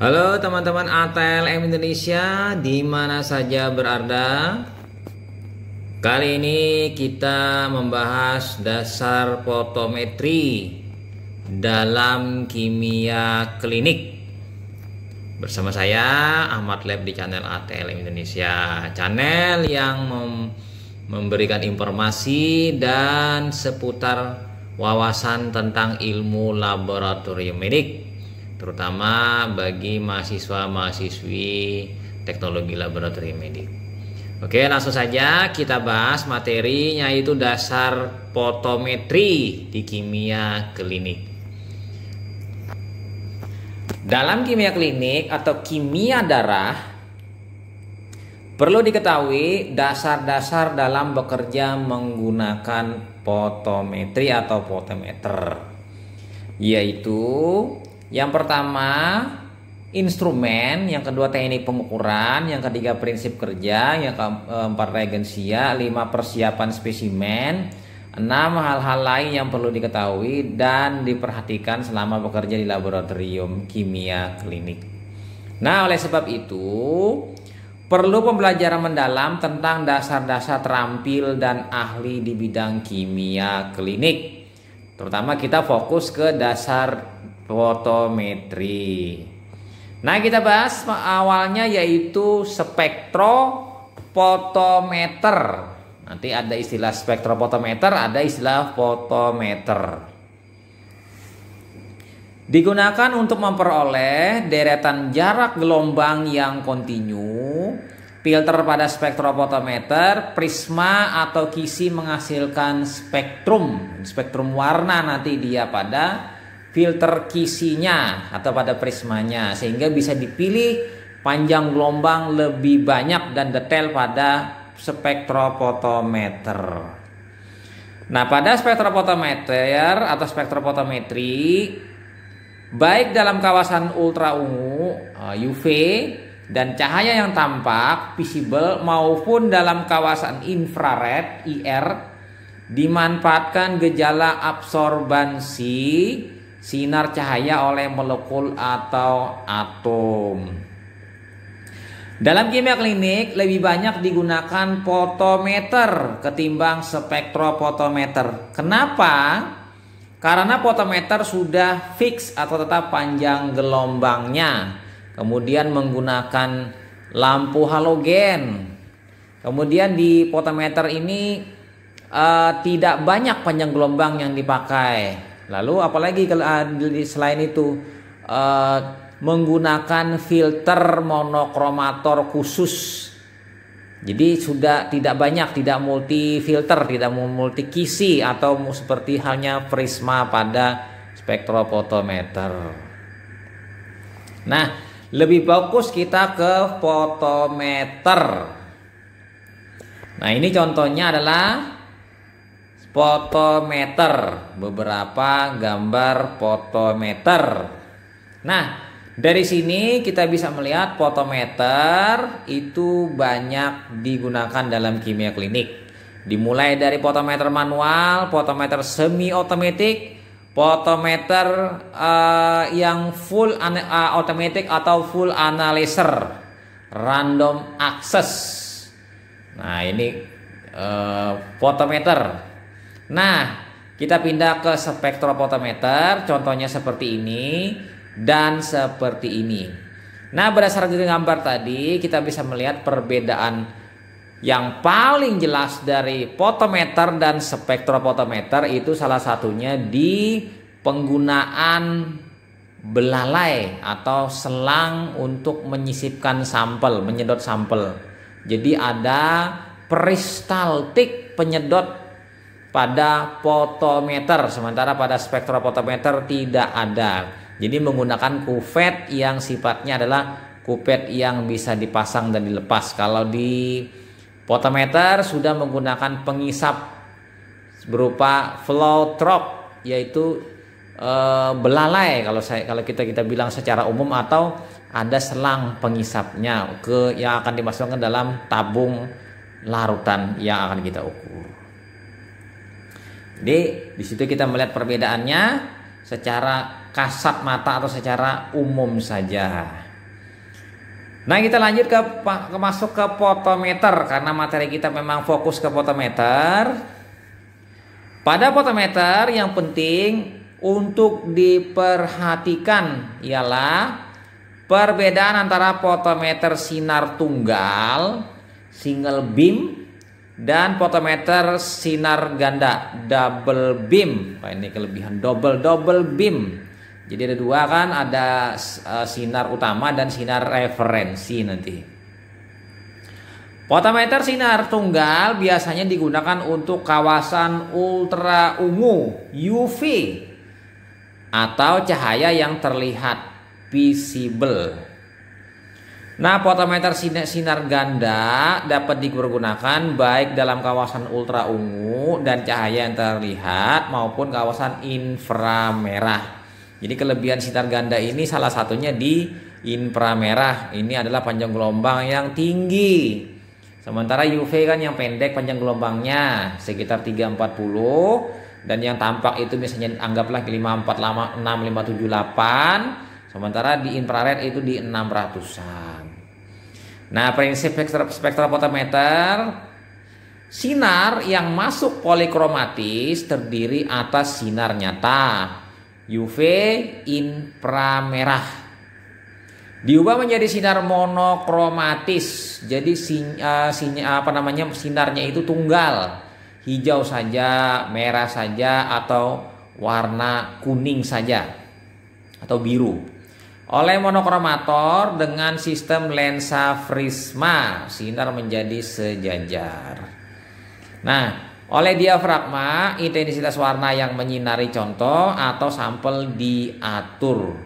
Halo teman-teman ATLM Indonesia, di mana saja berada. Kali ini kita membahas dasar fotometri dalam kimia klinik. Bersama saya Ahmad Lab di channel ATLM Indonesia, channel yang memberikan informasi dan seputar wawasan tentang ilmu laboratorium medik, terutama bagi mahasiswa-mahasiswi teknologi laboratorium medik. Oke, langsung saja kita bahas materinya, yaitu dasar fotometri di kimia klinik. Dalam kimia klinik atau kimia darah, perlu diketahui dasar-dasar dalam bekerja menggunakan fotometri atau fotometer, yaitu yang pertama instrumen, yang kedua teknik pengukuran, yang ketiga prinsip kerja, yang keempat reagensia, 5 persiapan spesimen, 6 hal-hal lain yang perlu diketahui dan diperhatikan selama bekerja di laboratorium kimia klinik. Nah, oleh sebab itu perlu pembelajaran mendalam tentang dasar-dasar terampil dan ahli di bidang kimia klinik. Terutama kita fokus ke dasar fotometri. Nah, kita bahas awalnya yaitu spektrofotometer. Nanti ada istilah spektrofotometer, ada istilah fotometer. Digunakan untuk memperoleh deretan jarak gelombang yang kontinu. Filter pada spektrofotometer, prisma atau kisi menghasilkan spektrum warna nanti dia pada filter kisinya atau pada prismanya, sehingga bisa dipilih panjang gelombang lebih banyak dan detail pada spektrofotometer. Nah, pada spektrofotometer atau spektrofotometri, baik dalam kawasan ultra ungu UV dan cahaya yang tampak visible maupun dalam kawasan infrared IR, dimanfaatkan gejala absorbansi sinar cahaya oleh molekul atau atom. Dalam kimia klinik lebih banyak digunakan fotometer ketimbang spektrofotometer. Kenapa? Karena fotometer sudah fix atau tetap panjang gelombangnya. Kemudian menggunakan lampu halogen. Kemudian di fotometer ini tidak banyak panjang gelombang yang dipakai. Lalu apalagi selain itu menggunakan filter monokromator khusus. Jadi sudah tidak banyak, tidak multi filter, tidak multi kisi atau seperti halnya prisma pada spektrofotometer. Nah, lebih fokus kita ke fotometer. Nah, ini contohnya adalah fotometer, beberapa gambar fotometer. Nah, dari sini kita bisa melihat fotometer itu banyak digunakan dalam kimia klinik. Dimulai dari fotometer manual, fotometer semi otomatis, fotometer yang full automatic atau full analyzer, random access. Nah, ini fotometer. Nah, kita pindah ke spektrofotometer, contohnya seperti ini dan seperti ini. Nah, berdasarkan gambar tadi kita bisa melihat perbedaan yang paling jelas dari fotometer dan spektrofotometer itu salah satunya di penggunaan belalai atau selang untuk menyisipkan sampel, menyedot sampel. Jadi ada peristaltik penyedot pada fotometer, sementara pada spektrofotometer tidak ada. Jadi menggunakan kuvet yang sifatnya adalah kuvet yang bisa dipasang dan dilepas. Kalau di fotometer sudah menggunakan pengisap berupa flow drop, yaitu belalai kalau kita bilang secara umum, atau ada selang pengisapnya yang akan dimasukkan dalam tabung larutan yang akan kita ukur. Jadi di situ kita melihat perbedaannya secara kasat mata atau secara umum saja. Nah, kita lanjut masuk ke potometer karena materi kita memang fokus ke potometer. Pada potometer yang penting untuk diperhatikan ialah perbedaan antara potometer sinar tunggal single beam dan potometer sinar ganda double beam. Nah, ini kelebihan double beam. Jadi ada dua kan, ada sinar utama dan sinar referensi nanti. Potometer sinar tunggal biasanya digunakan untuk kawasan ultra ungu UV atau cahaya yang terlihat visible. Nah, potometer sinar ganda dapat dipergunakan baik dalam kawasan ultra ungu dan cahaya yang terlihat maupun kawasan inframerah. Jadi kelebihan sinar ganda ini salah satunya di inframerah. Ini adalah panjang gelombang yang tinggi. Sementara UV kan yang pendek panjang gelombangnya sekitar 340 dan yang tampak itu misalnya anggaplah 548. Sementara di infrared itu di 600-an. Nah, prinsip spektrofotometer, sinar yang masuk polikromatis terdiri atas sinar nyata UV inframerah diubah menjadi sinar monokromatis. Jadi sinarnya itu tunggal, hijau saja, merah saja, atau warna kuning saja atau biru. Oleh monokromator dengan sistem lensa prisma, sinar menjadi sejajar. Nah, oleh diafragma, intensitas warna yang menyinari contoh atau sampel diatur.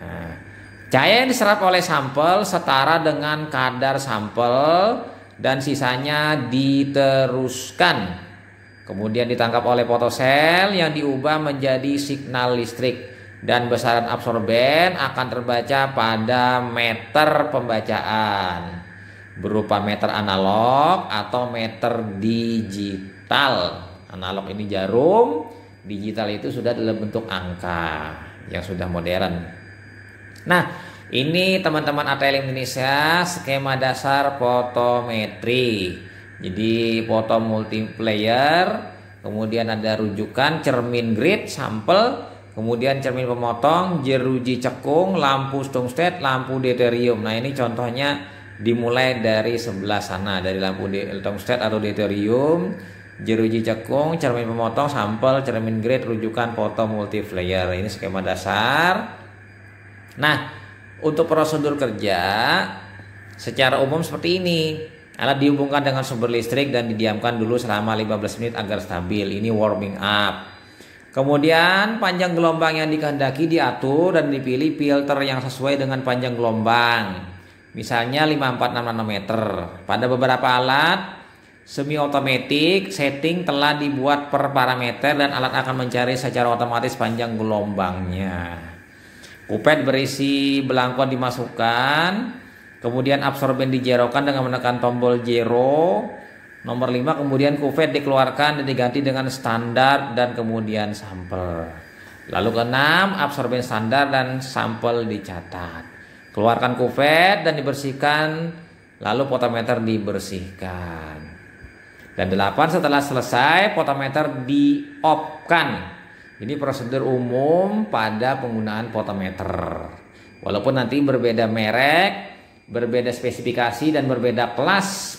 Nah, cahaya yang diserap oleh sampel setara dengan kadar sampel dan sisanya diteruskan. Kemudian ditangkap oleh fotosel yang diubah menjadi signal listrik dan besaran absorben akan terbaca pada meter pembacaan berupa meter analog atau meter digital. Analog ini jarum, digital itu sudah dalam bentuk angka yang sudah modern. Nah, ini teman-teman ATL Indonesia skema dasar fotometri. Jadi foto multiplayer, kemudian ada rujukan, cermin grid, sampel, kemudian cermin pemotong, jeruji cekung, lampu tungsten, lampu deuterium. Nah, ini contohnya dimulai dari sebelah sana, dari lampu tungsten atau deuterium, jeruji cekung, cermin pemotong, sampel, cermin grid, rujukan, foto multiplayer. Ini skema dasar. Nah, untuk prosedur kerja secara umum seperti ini. Alat dihubungkan dengan sumber listrik dan didiamkan dulu selama 15 menit agar stabil. Ini warming up. Kemudian panjang gelombang yang dikehendaki diatur dan dipilih filter yang sesuai dengan panjang gelombang. Misalnya 546 nanometer. Pada beberapa alat semi otomatis setting telah dibuat per parameter dan alat akan mencari secara otomatis panjang gelombangnya. Kupet berisi belangkon dimasukkan. Kemudian absorben dijerokan dengan menekan tombol zero. Nomor 5, kemudian kuvet dikeluarkan dan diganti dengan standar dan kemudian sampel. Lalu ke-6, absorben standar dan sampel dicatat. Keluarkan kuvet dan dibersihkan, lalu fotometer dibersihkan. Dan 8, setelah selesai fotometer di-off-kan. Ini prosedur umum pada penggunaan fotometer. Walaupun nanti berbeda merek, berbeda spesifikasi dan berbeda kelas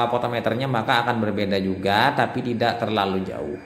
fotometernya, maka akan berbeda juga, tapi tidak terlalu jauh.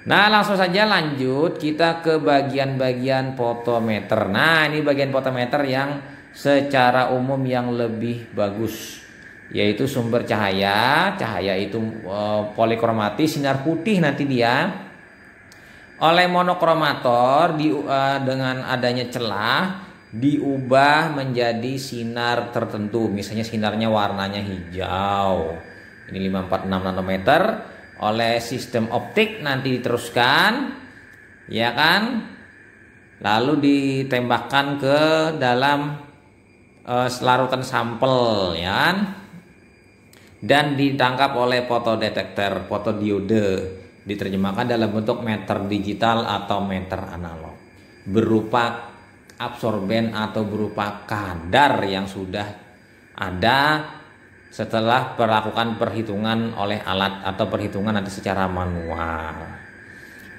Nah, langsung saja lanjut kita ke bagian-bagian fotometer. Nah, ini bagian fotometer yang secara umum yang lebih bagus, yaitu sumber cahaya. Cahaya itu polikromatis, sinar putih nanti dia. Oleh monokromator dengan adanya celah diubah menjadi sinar tertentu. Misalnya sinarnya warnanya hijau. Ini 546 nanometer. Oleh sistem optik nanti diteruskan, ya kan? Lalu ditembakkan ke dalam selarutan sampel, ya kan? Dan ditangkap oleh fotodetektor, fotodiode. Diterjemahkan dalam bentuk meter digital atau meter analog berupa absorben atau berupa kadar yang sudah ada setelah melakukan perhitungan oleh alat atau perhitungan nanti secara manual.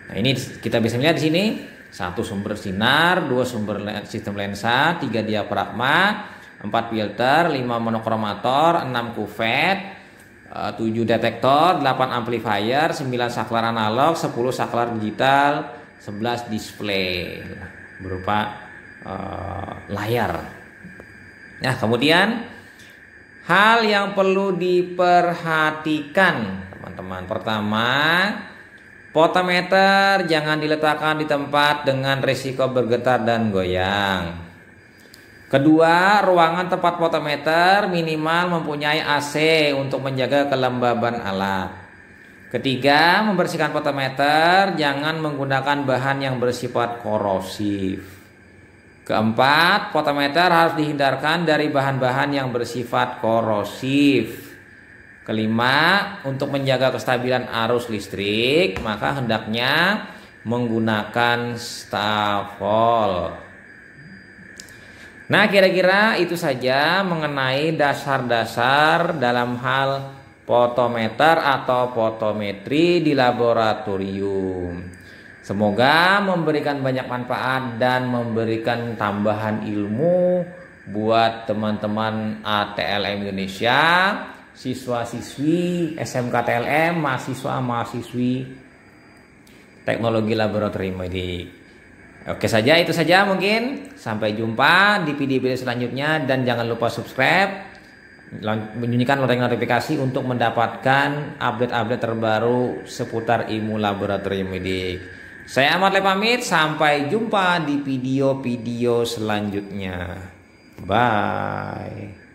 Nah, ini kita bisa lihat di sini 1 sumber sinar, 2 sumber sistem lensa, 3 diafragma, 4 filter, 5 monokromator, 6 kuvet, 7 detektor, 8 amplifier, 9 saklar analog, 10 saklar digital, 11 display berupa layar. Nah, kemudian hal yang perlu diperhatikan teman-teman. Pertama, potometer jangan diletakkan di tempat dengan risiko bergetar dan goyang. Kedua, ruangan tempat potometer minimal mempunyai AC untuk menjaga kelembaban alat. Ketiga, membersihkan potometer jangan menggunakan bahan yang bersifat korosif. Keempat, potometer harus dihindarkan dari bahan-bahan yang bersifat korosif. Kelima, untuk menjaga kestabilan arus listrik, maka hendaknya menggunakan stafol. Nah, kira-kira itu saja mengenai dasar-dasar dalam hal potometer atau potometri di laboratorium. Semoga memberikan banyak manfaat dan memberikan tambahan ilmu buat teman-teman ATLM Indonesia, siswa-siswi SMK TLM, mahasiswa-mahasiswi teknologi laboratorium medik. Oke saja, itu saja mungkin. Sampai jumpa di video-video selanjutnya dan jangan lupa subscribe, bunyikan lonceng notifikasi untuk mendapatkan update-update terbaru seputar ilmu laboratorium medik. Saya Ahmad Le pamit, sampai jumpa di video-video selanjutnya. Bye.